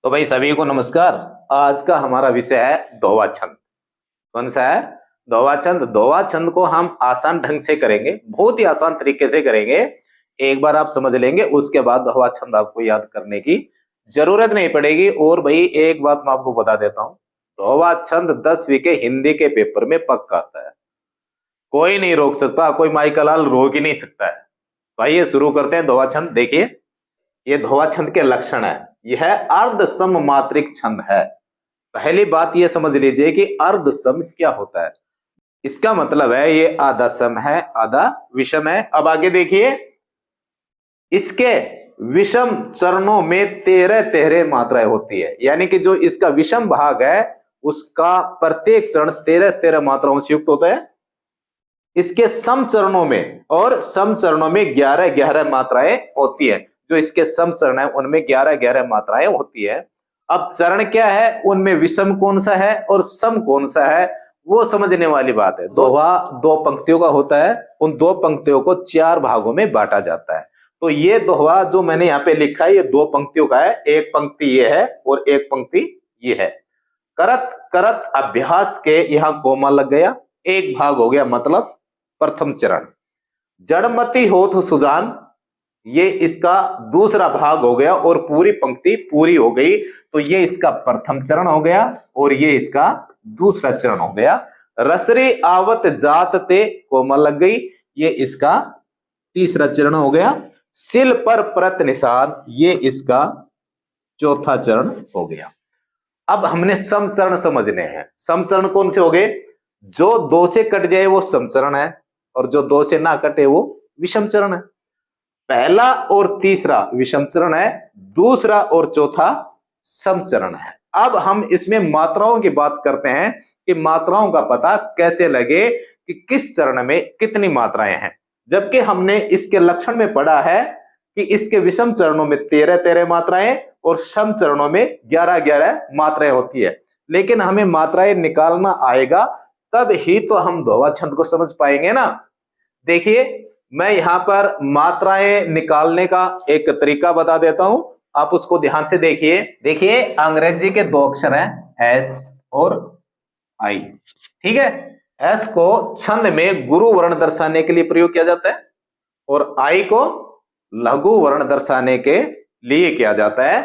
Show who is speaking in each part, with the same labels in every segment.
Speaker 1: तो भाई सभी को नमस्कार। आज का हमारा विषय है दोहा छंद। कौन सा है? दोहा छंद। दोहा छंद को हम आसान ढंग से करेंगे, बहुत ही आसान तरीके से करेंगे। एक बार आप समझ लेंगे, उसके बाद दोहा छंद आपको याद करने की जरूरत नहीं पड़ेगी। और भाई एक बात मैं आपको बता देता हूँ, दोहा छंद 10वीं के हिंदी के पेपर में पक्का आता है। कोई नहीं रोक सकता, कोई माइकल लाल रोक ही नहीं सकता है। तो आइए शुरू करते हैं दोहा छंद। देखिए, ये दोहा छंद के लक्षण है। यह अर्ध सम मात्रिक छंद है। पहली बात यह समझ लीजिए कि अर्ध सम क्या होता है। इसका मतलब है ये आधा सम है, आधा विषम है। अब आगे देखिए, इसके विषम चरणों में 13 मात्राएं होती है, यानी कि जो इसका विषम भाग है उसका प्रत्येक चरण 13 मात्राओं से युक्त होता है। इसके सम चरणों में और सम चरणों में 11 मात्राएं होती है। जो इसके सम चरण है उनमें 11 मात्राएं होती है। अब चरण क्या है, उनमें विषम कौन सा है और सम कौन सा है, वो समझने वाली बात है। दोहा 2 पंक्तियों का होता है। उन 2 पंक्तियों को 4 भागों में बांटा जाता है। तो ये दोहा जो मैंने यहाँ पे लिखा है, ये 2 पंक्तियों का है। एक पंक्ति ये है और एक पंक्ति ये है। करत करत अभ्यास के यहाँ कोमा लग गया, एक भाग हो गया, मतलब प्रथम चरण। जड़मती होत सुजान, ये इसका दूसरा भाग हो गया और पूरी पंक्ति पूरी हो गई। तो ये इसका प्रथम चरण हो गया और ये इसका दूसरा चरण हो गया। रसरी आवत जात ते कोमल लग गई, ये इसका तीसरा चरण हो गया। सिल पर प्रत निशान, ये इसका चौथा चरण हो गया। अब हमने समचरण समझने हैं। समचरण कौन से हो गए? जो 2 से कट जाए वो समचरण है और जो 2 से ना कटे वो विषम चरण है। पहला और तीसरा विषम चरण है, दूसरा और चौथा समचरण है। अब हम इसमें मात्राओं की बात करते हैं कि मात्राओं का पता कैसे लगे कि किस चरण में कितनी मात्राएं हैं। जबकि हमने इसके लक्षण में पढ़ा है कि इसके विषम चरणों में 13 मात्राएं और सम चरणों में 11 मात्राएं होती है। लेकिन हमें मात्राएं निकालना आएगा, तब ही तो हम दोहा छंद को समझ पाएंगे ना। देखिए, मैं यहां पर मात्राएं निकालने का एक तरीका बता देता हूं, आप उसको ध्यान से देखिए। देखिए, अंग्रेजी के 2 अक्षर हैं, एस और आई। ठीक है, एस को छंद में गुरु वर्ण दर्शाने के लिए प्रयोग किया जाता है और आई को लघु वर्ण दर्शाने के लिए किया जाता है।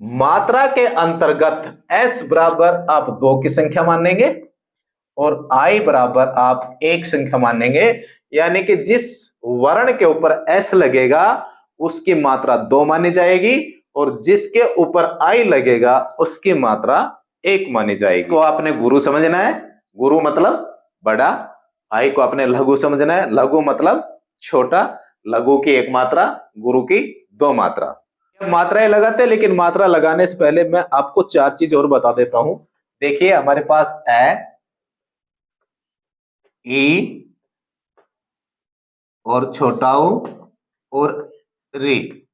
Speaker 1: मात्रा के अंतर्गत एस बराबर आप 2 की संख्या मानेंगे और आई बराबर आप 1 संख्या मानेंगे। यानी कि जिस वर्ण के ऊपर एस लगेगा उसकी मात्रा 2 मानी जाएगी और जिसके ऊपर आई लगेगा उसकी मात्रा 1 मानी जाएगी। इसको आपने गुरु समझना है, गुरु मतलब बड़ा। आई को आपने लघु समझना है, लघु मतलब छोटा। लघु की 1 मात्रा, गुरु की 2 मात्रा। मात्राएं लगाते हैं, लेकिन मात्रा लगाने से पहले मैं आपको 4 चीज और बता देता हूं। देखिए, हमारे पास ए, ई और छोटा ऊ और री,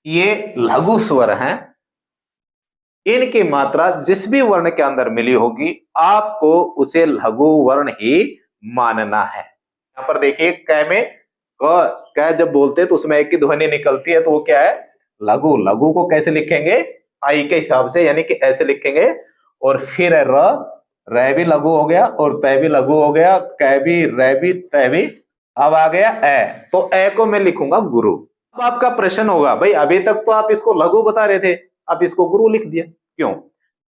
Speaker 1: ये लघु स्वर हैं। इनकी मात्रा जिस भी वर्ण के अंदर मिली होगी आपको उसे लघु वर्ण ही मानना है। यहां पर देखिए, क में क जब बोलते हैं तो उसमें एक की ध्वनि निकलती है, तो वो क्या है? लघु। लघु को कैसे लिखेंगे? आई के हिसाब से, यानी कि ऐसे लिखेंगे। और फिर र भी लघु हो गया और तय भी लघु हो गया, क भी, रे भी, तय भी। अब आ गया ए, तो ए को मैं लिखूंगा गुरु। अब आपका प्रश्न होगा, भाई अभी तक तो आप इसको लघु बता रहे थे, अब इसको गुरु लिख दिया क्यों?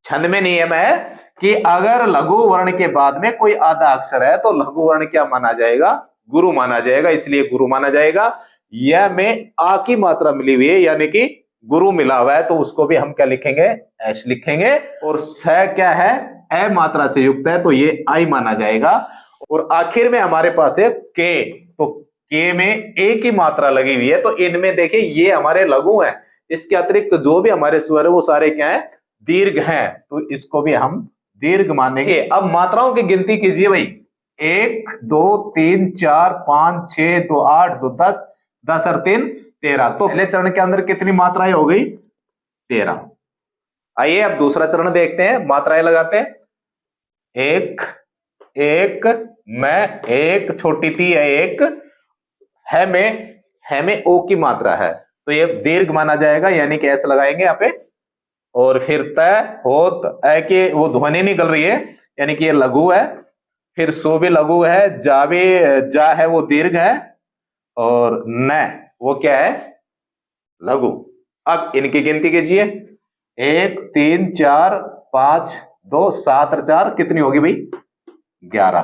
Speaker 1: छंद में नियम है कि अगर लघु वर्ण के बाद में कोई आधा अक्षर है तो लघु वर्ण क्या माना जाएगा? गुरु माना जाएगा, इसलिए गुरु माना जाएगा। यह में आ की मात्रा मिली हुई है, यानी कि गुरु मिला हुआ है, तो उसको भी हम क्या लिखेंगे? एस लिखेंगे। और स क्या है? ए मात्रा से युक्त है, तो ये आई माना जाएगा। और आखिर में हमारे पास है के, तो के में ए की मात्रा लगी हुई है, तो इनमें देखिए ये हमारे लघु हैं। इसके अतिरिक्त जो भी हमारे स्वर है वो सारे क्या है? दीर्घ हैं, तो इसको भी हम दीर्घ मानेंगे। अब मात्राओं की गिनती कीजिए भाई। 1 2 3 4 5 6 2 8 2 10, 10 और 3 13। तो पहले चरण के अंदर कितनी मात्राएं हो गई? 13। आइए अब दूसरा चरण देखते हैं, मात्राएं लगाते हैं। 1 1 में 1, छोटी ती है 1, है में ओ की मात्रा है, तो ये दीर्घ माना जाएगा, यानी कि ऐसे लगाएंगे यहाँ पे और फिर तय होत ऐ के वो ध्वनि निकल रही है, यानी कि ये लघु है। फिर सो भी लघु है, जा भी, जा है वो दीर्घ है, और न वो क्या है, लघु। अब इनकी गिनती कीजिए, 1 3 4 5 2 7 और 4 कितनी होगी भाई, 11।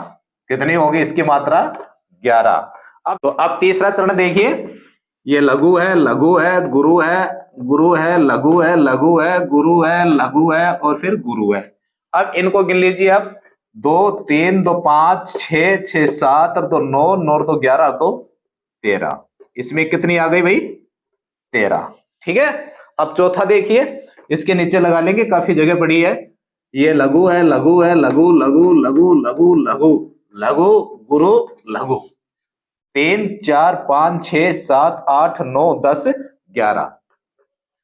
Speaker 1: कितनी होगी इसकी मात्रा, 11। अब तो अब तीसरा चरण देखिए, ये लघु है, लघु है, गुरु है, गुरु है, लघु है, लघु है, गुरु है, लघु है, और फिर गुरु है। अब इनको गिन लीजिए आप, 2 3 2 5 6 6 7 और 2 9 9 और 2 11 तो 13। इसमें कितनी आ गई भाई, 13। ठीक है। अब चौथा देखिए, इसके नीचे लगा लेंगे, काफी जगह पड़ी है। ये लघु है, लघु है, लघु लघु लघु लघु लघु लघु गुरु लघु, 3 4 5 6 7 8 9 10 11।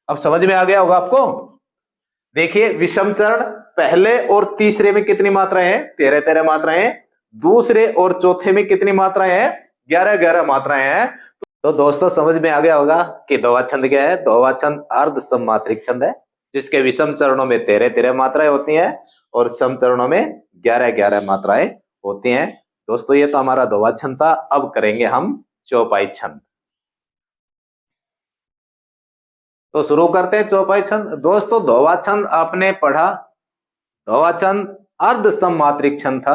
Speaker 1: अब समझ में आ गया होगा आपको। देखिए विषम चरण पहले और तीसरे में कितनी मात्राएं हैं, 13 13 मात्राएं हैं। दूसरे और चौथे में कितनी मात्राएं हैं, 11 11 मात्राएं हैं। तो दोस्तों समझ में आ गया होगा कि दोहा छंद क्या है। दोहा छंद अर्ध सममात्रिक छंद है, जिसके विषम चरणों में 13 13 मात्राएं होती हैं और सम चरणों में 11 11 मात्राएं होती हैं। दोस्तों ये तो हमारा दोहा छंद था। अब करेंगे हम चौपाई छंद। तो शुरू करते हैं चौपाई छंद। दोस्तों दोहा छंद आपने पढ़ा, दोहा छंद अर्ध सममात्रिक छंद था,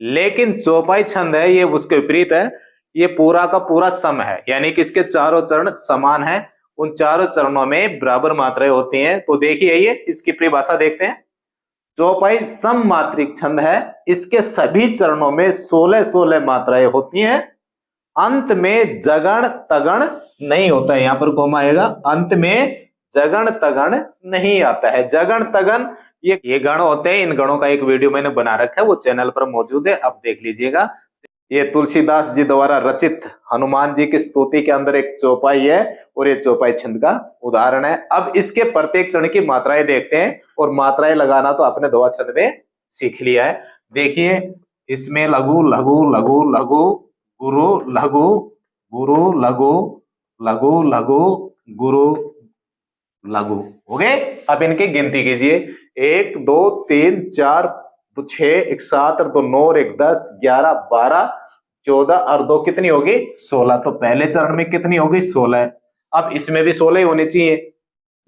Speaker 1: लेकिन चौपाई छंद है ये उसके विपरीत है। ये पूरा का पूरा सम है, यानी कि इसके चारों चरण समान है, उन चारों चरणों में बराबर मात्राएं होती हैं। तो देखिए ये इसकी परिभाषा देखते हैं। चौपाई सम मात्रिक छंद है, इसके सभी चरणों में 16 16 मात्राएं होती हैं। अंत में जगण तगण नहीं होता है, यहां पर कोमा आएगा, अंत में जगण तगण नहीं आता है। जगण तगन ये गण होते हैं, इन गणों का एक वीडियो मैंने बना रखा है, वो चैनल पर मौजूद है, अब देख लीजिएगा। ये तुलसीदास जी द्वारा रचित हनुमान जी की स्तुति के अंदर एक चौपाई है, और ये चौपाई छंद का उदाहरण है। अब इसके प्रत्येक चरण की मात्राएं देखते हैं, और मात्राएं लगाना तो आपने दोहा छंद में सीख लिया है। देखिए इसमें लघु लघु लघु लघु गुरु लघु गुरु लघु लघु लघु गुरु लघु हो गए। अब इनकी गिनती कीजिए, 1 2 3 4 2 6 1 7 और 2 9 और 1 10 11 12 14 और 2 कितनी होगी, 16। तो पहले चरण में कितनी होगी, 16। अब इसमें भी 16 ही होनी चाहिए।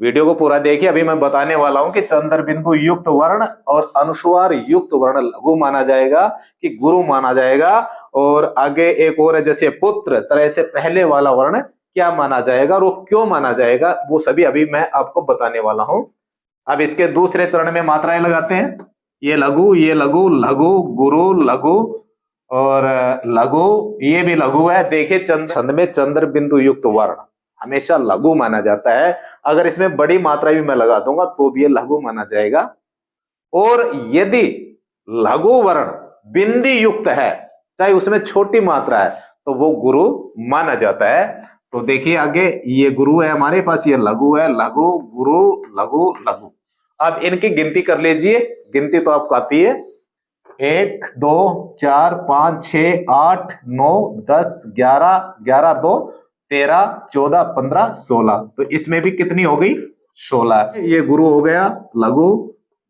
Speaker 1: वीडियो को पूरा देखिए, अभी मैं बताने वाला हूं कि चंद्र बिंदु युक्त वर्ण और अनुस्वार युक्त वर्ण लघु माना जाएगा कि गुरु माना जाएगा, और आगे एक और है जैसे पुत्र, तरह से पहले वाला वर्ण क्या माना जाएगा और वो क्यों माना जाएगा, वो सभी अभी मैं आपको बताने वाला हूं। अब इसके दूसरे चरण में मात्राएं लगाते हैं। ये लघु लघु गुरु लघु और लघु, ये भी लघु है। देखिए छंद में चंद्र बिंदु युक्त वर्ण हमेशा लघु माना जाता है। अगर इसमें बड़ी मात्रा भी मैं लगा दूंगा तो भी ये लघु माना जाएगा। और यदि लघु वर्ण बिंदी युक्त है, चाहे उसमें छोटी मात्रा है, तो वो गुरु माना जाता है। तो देखिए आगे, ये गुरु है हमारे पास, ये लघु है, लघु गुरु लघु लघु। अब इनकी गिनती कर लीजिए, गिनती तो आपको आती है। 1 2 4 5 6 8 9 10 11 11 2 13 14 15 16। तो इसमें भी कितनी हो गई, 16। ये गुरु हो गया, लघु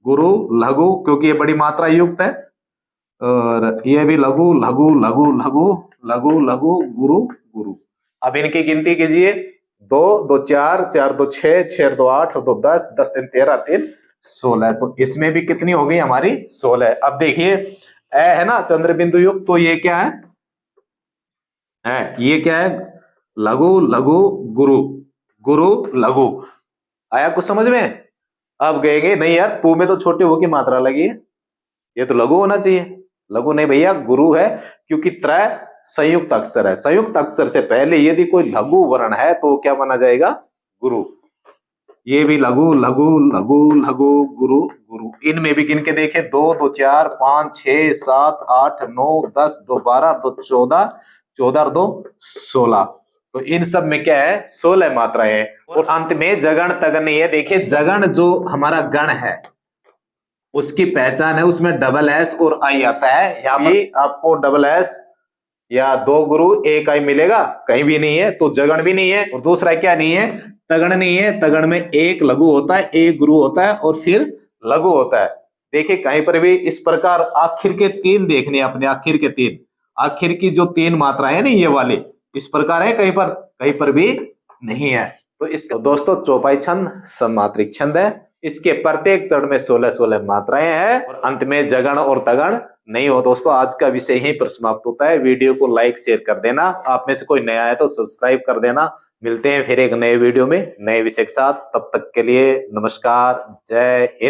Speaker 1: गुरु लघु, क्योंकि ये बड़ी मात्रा युक्त है। और ये भी लघु लघु लघु लघु लघु लघु गुरु गुरु। अब इनकी गिनती कीजिए, 2 2 4 4 2 6 6 2 8 2 10 10 3 13 3 16। तो इसमें भी कितनी हो गई हमारी, 16। अब देखिए ए है ना चंद्र बिंदु युक्त, तो ये क्या है, ये क्या है, लघु लघु गुरु गुरु लघु। आया कुछ समझ में। अब गएंगे, नहीं यार पू में तो छोटी हो की मात्रा लगी है, ये तो लघु होना चाहिए। लघु नहीं भैया, गुरु है, क्योंकि त्रय संयुक्त अक्षर है। संयुक्त अक्षर से पहले यदि कोई लघु वर्ण है तो क्या माना जाएगा, गुरु। ये भी लघु लघु लघु लघु गुरु गुरु। इनमें भी गिन के देखे, 2 2 4 5 6 7 8 9 10 2 12 2 14 14 और 2 16। तो इन सब में क्या है, 16 मात्राएं हैं। और अंत में जगण तगन है। देखिए जगण जो हमारा गण है उसकी पहचान है, उसमें डबल एस और आई आता है। यहाँ पर आपको डबल एस या 2 गुरु 1 आई मिलेगा, कहीं भी नहीं है, तो जगण भी नहीं है। और दूसरा क्या नहीं है, तगड़ नहीं है, तगड़ में एक लघु होता है, एक गुरु होता है और फिर लघु होता है। देखिए कहीं पर भी इस प्रकार आखिर के तीन देखने हैं अपने, आखिर के तीन, आखिर की जो तीन मात्राएं है ना ये वाली, इस प्रकार है, कहीं पर भी नहीं है। तो इसका दोस्तों चौपाई छंद सममात्रिक छंद है। इसके प्रत्येक चरण में 16-16 मात्राएं हैं और अंत में जगण और तगण नहीं हो। दोस्तों आज का विषय यहीं पर समाप्त होता है। वीडियो को लाइक शेयर कर देना, आप में से कोई नया है तो सब्सक्राइब कर देना। मिलते हैं फिर एक नए वीडियो में नए विषय के साथ, तब तक के लिए नमस्कार, जय हिंद।